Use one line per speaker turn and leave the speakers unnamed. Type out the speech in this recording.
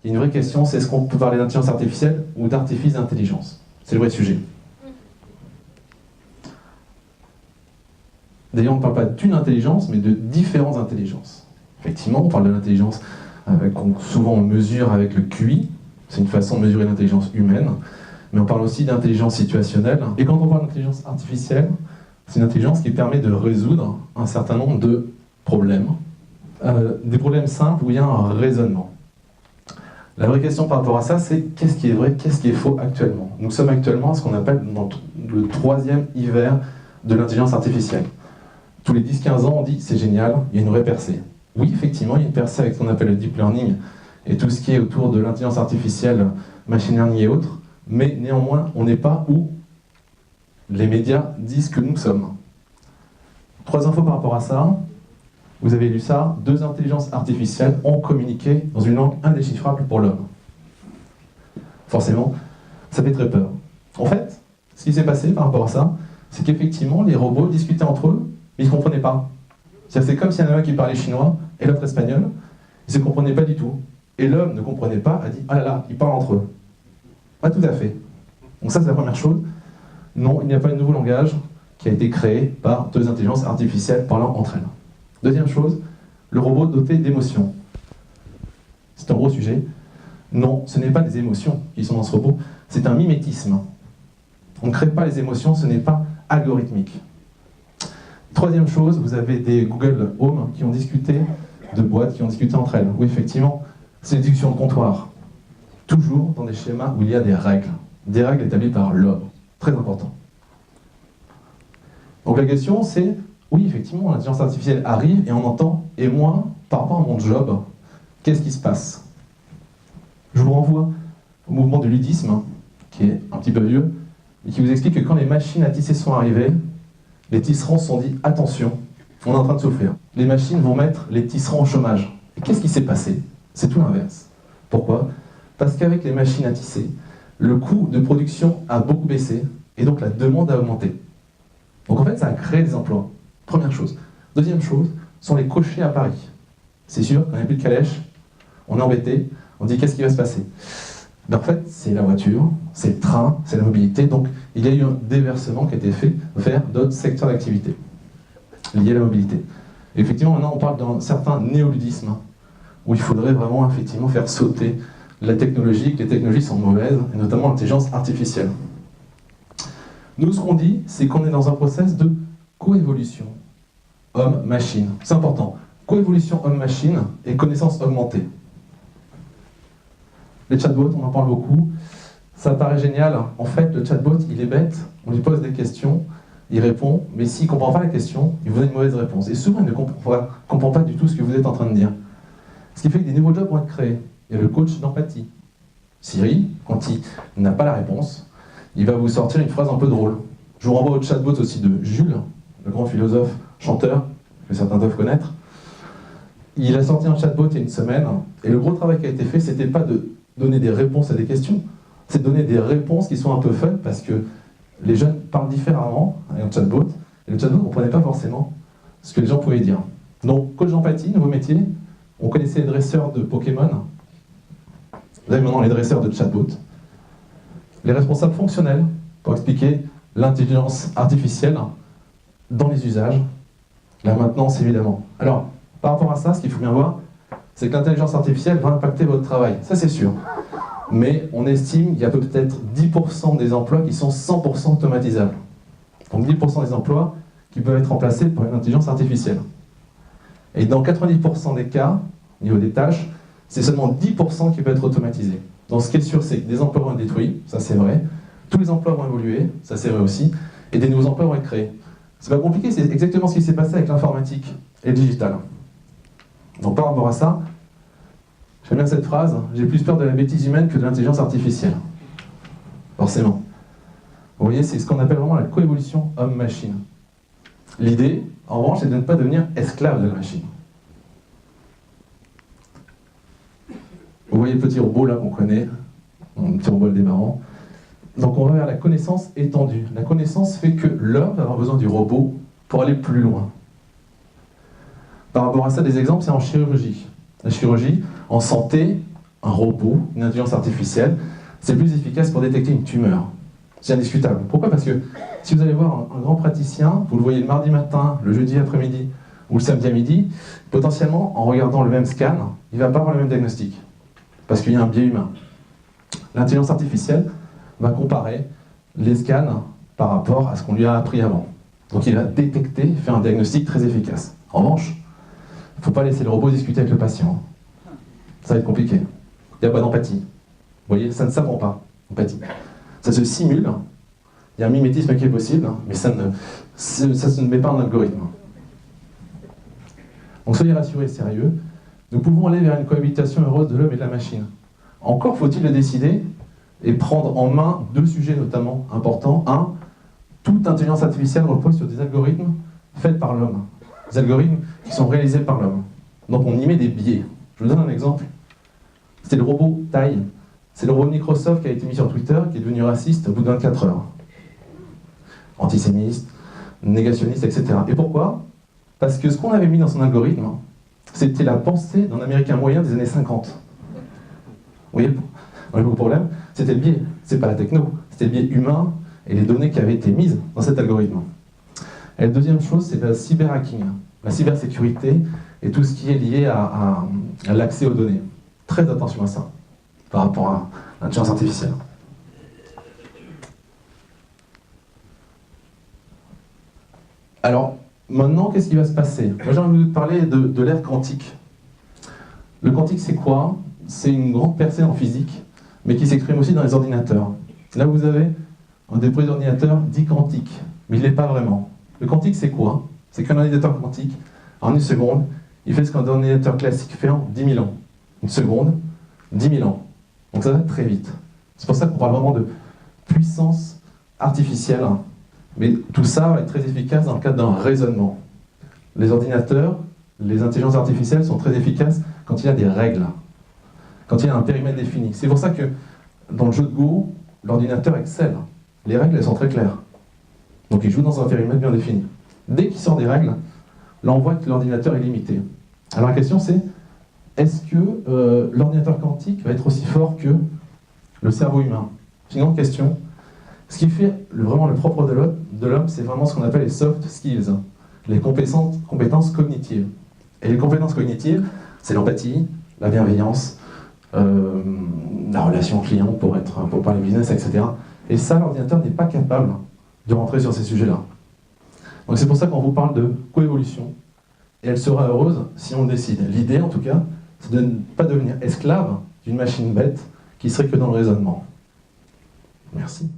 Il y a une vraie question, c'est est-ce qu'on peut parler d'intelligence artificielle ou d'artifice d'intelligence? C'est le vrai sujet. D'ailleurs, on ne parle pas d'une intelligence, mais de différentes intelligences. Effectivement, on parle de l'intelligence qu'on souvent mesure avec le QI, c'est une façon de mesurer l'intelligence humaine, mais on parle aussi d'intelligence situationnelle. Et quand on parle d'intelligence artificielle, c'est une intelligence qui permet de résoudre un certain nombre de problèmes, des problèmes simples où il y a un raisonnement. La vraie question par rapport à ça, c'est qu'est-ce qui est vrai, qu'est-ce qui est faux actuellement? Nous sommes actuellement à ce qu'on appelle dans le 3e hiver de l'intelligence artificielle. Tous les 10-15 ans, on dit c'est génial, il y a une vraie percée. Oui, effectivement, il y a une percée avec ce qu'on appelle le deep learning et tout ce qui est autour de l'intelligence artificielle, machine learning et autres, mais néanmoins, on n'est pas où les médias disent que nous sommes. 3 infos par rapport à ça. Vous avez lu ça, 2 intelligences artificielles ont communiqué dans une langue indéchiffrable pour l'homme. Forcément, ça fait très peur. En fait, ce qui s'est passé par rapport à ça, c'est qu'effectivement, les robots discutaient entre eux, mais ils ne se comprenaient pas. C'est comme s'il y en avait un qui parlait chinois et l'autre espagnol, ils ne se comprenaient pas du tout. Et l'homme ne comprenait pas, a dit « Ah là là, ils parlent entre eux ». Pas tout à fait. Donc ça, c'est la première chose. Non, il n'y a pas de nouveau langage qui a été créé par 2 intelligences artificielles parlant entre elles. Deuxième chose, le robot doté d'émotions. C'est un gros sujet. Non, ce n'est pas des émotions qui sont dans ce robot, c'est un mimétisme. On ne crée pas les émotions, ce n'est pas algorithmique. Troisième chose, vous avez des Google Home qui ont discuté de boîtes, qui ont discuté entre elles. Oui, effectivement, c'est une discussion de comptoir. Toujours dans des schémas où il y a des règles établies par l'homme. Très important. Donc la question, c'est, oui, effectivement, l'intelligence artificielle arrive et on entend, et moi, par rapport à mon job, qu'est-ce qui se passe? Je vous renvoie au mouvement du ludisme, qui est un petit peu vieux, et qui vous explique que quand les machines à tisser sont arrivées, les tisserands se sont dit « Attention, on est en train de souffrir ». Les machines vont mettre les tisserands au chômage. Et qu'est-ce qui s'est passé? C'est tout l'inverse. Pourquoi? Parce qu'avec les machines à tisser, le coût de production a beaucoup baissé, et donc la demande a augmenté. Donc en fait, ça a créé des emplois. Première chose. Deuxième chose, sont les cochers à Paris. C'est sûr, quand il n'y a plus de calèche, on est embêté, on dit qu'est-ce qui va se passer? Ben en fait, c'est la voiture, c'est le train, c'est la mobilité, donc il y a eu un déversement qui a été fait vers d'autres secteurs d'activité liés à la mobilité. Et effectivement, maintenant on parle d'un certain néoludisme, où il faudrait vraiment effectivement faire sauter la technologie, que les technologies sont mauvaises, et notamment l'intelligence artificielle. Nous, ce qu'on dit, c'est qu'on est dans un process de coévolution homme-machine. C'est important. Coévolution homme-machine et connaissance augmentée. Les chatbots, on en parle beaucoup. Ça paraît génial. En fait, le chatbot, il est bête. On lui pose des questions, il répond, mais s'il ne comprend pas la question, il vous donne une mauvaise réponse. Et souvent, il ne comprend pas du tout ce que vous êtes en train de dire. Ce qui fait que des nouveaux jobs vont être créés. Il y a le coach d'empathie. Siri, quand il n'a pas la réponse, il va vous sortir une phrase un peu drôle. Je vous renvoie au chatbot aussi de Jules, le grand philosophe, chanteur, que certains doivent connaître. Il a sorti un chatbot il y a une semaine, et le gros travail qui a été fait, c'était pas de donner des réponses à des questions, c'est de donner des réponses qui sont un peu fun, parce que les jeunes parlent différemment avec un chatbot, et le chatbot ne comprenait pas forcément ce que les gens pouvaient dire. Donc, coach d'empathie, nouveau métier, on connaissait les dresseurs de Pokémon, vous avez maintenant les dresseurs de chatbot, les responsables fonctionnels, pour expliquer l'intelligence artificielle dans les usages, la maintenance évidemment. Alors, par rapport à ça, ce qu'il faut bien voir, c'est que l'intelligence artificielle va impacter votre travail, ça c'est sûr. Mais on estime qu'il y a peut-être 10% des emplois qui sont 100% automatisables. Donc 10% des emplois qui peuvent être remplacés par une intelligence artificielle. Et dans 90% des cas, au niveau des tâches, c'est seulement 10% qui peut être automatisé. Donc ce qui est sûr, c'est que des emplois vont être détruits, ça c'est vrai. Tous les emplois vont évoluer, ça c'est vrai aussi. Et des nouveaux emplois vont être créés. C'est pas compliqué, c'est exactement ce qui s'est passé avec l'informatique et le digital. Donc par rapport à ça, j'aime bien cette phrase, j'ai plus peur de la bêtise humaine que de l'intelligence artificielle. Forcément. Vous voyez, c'est ce qu'on appelle vraiment la coévolution homme-machine. L'idée, en revanche, c'est de ne pas devenir esclave de la machine. Vous voyez le petit robot là qu'on connaît, un petit robot démarrant. Donc on va vers la connaissance étendue. La connaissance fait que l'homme va avoir besoin du robot pour aller plus loin. Par rapport à ça, des exemples, c'est en chirurgie. La chirurgie, en santé, un robot, une intelligence artificielle, c'est plus efficace pour détecter une tumeur. C'est indiscutable. Pourquoi? Parce que si vous allez voir un grand praticien, vous le voyez le mardi matin, le jeudi après-midi ou le samedi à midi, potentiellement, en regardant le même scan, il ne va pas avoir le même diagnostic. Parce qu'il y a un biais humain. L'intelligence artificielle va comparer les scans par rapport à ce qu'on lui a appris avant. Donc il va détecter, faire un diagnostic très efficace. En revanche, il ne faut pas laisser le robot discuter avec le patient. Ça va être compliqué. Il n'y a pas d'empathie. Vous voyez, ça ne s'apprend pas, empathie. Ça se simule, il y a un mimétisme qui est possible, mais ça ne met pas en algorithme. Donc soyez rassurés, sérieux, nous pouvons aller vers une cohabitation heureuse de l'homme et de la machine. Encore faut-il le décider et prendre en main deux sujets notamment importants. Un, toute intelligence artificielle repose sur des algorithmes faits par l'homme. Des algorithmes qui sont réalisés par l'homme. Donc on y met des biais. Je vous donne un exemple. C'était le robot Tai. C'est le robot de Microsoft qui a été mis sur Twitter, qui est devenu raciste au bout de 24 heures. Antisémiste, négationniste, etc. Et pourquoi? Parce que ce qu'on avait mis dans son algorithme, c'était la pensée d'un Américain moyen des années 50. Vous voyez, le problème, c'était le biais. C'est pas la techno, c'était le biais humain et les données qui avaient été mises dans cet algorithme. Et la deuxième chose, c'est le cyberhacking, la cybersécurité et tout ce qui est lié à l'accès aux données. Très attention à ça, par rapport à l'intelligence artificielle. Alors, maintenant, qu'est-ce qui va se passer? Moi, j'ai envie de vous parler de l'ère quantique. Le quantique, c'est quoi? C'est une grande percée en physique, mais qui s'exprime aussi dans les ordinateurs. Là, vous avez un des premiers ordinateurs dit quantique, mais il ne l'est pas vraiment. Le quantique, c'est quoi? C'est qu'un ordinateur quantique, en une seconde, il fait ce qu'un ordinateur classique fait en 10 000 ans. Une seconde, 10 000 ans. Donc ça va très vite. C'est pour ça qu'on parle vraiment de puissance artificielle. Mais tout ça va être très efficace dans le cadre d'un raisonnement. Les ordinateurs, les intelligences artificielles sont très efficaces quand il y a des règles, quand il y a un périmètre défini. C'est pour ça que dans le jeu de Go, l'ordinateur excelle. Les règles, elles sont très claires. Donc il joue dans un périmètre bien défini. Dès qu'il sort des règles, là on voit que l'ordinateur est limité. Alors la question c'est, est-ce que l'ordinateur quantique va être aussi fort que le cerveau humain? C'est une grande question. Ce qui fait vraiment le propre de l'homme, c'est vraiment ce qu'on appelle les soft skills, les compétences cognitives. Et les compétences cognitives, c'est l'empathie, la bienveillance, la relation client pour parler business, etc. Et ça, l'ordinateur n'est pas capable de rentrer sur ces sujets-là. Donc c'est pour ça qu'on vous parle de coévolution, et elle sera heureuse si on le décide. L'idée, en tout cas, c'est de ne pas devenir esclave d'une machine bête qui serait que dans le raisonnement. Merci.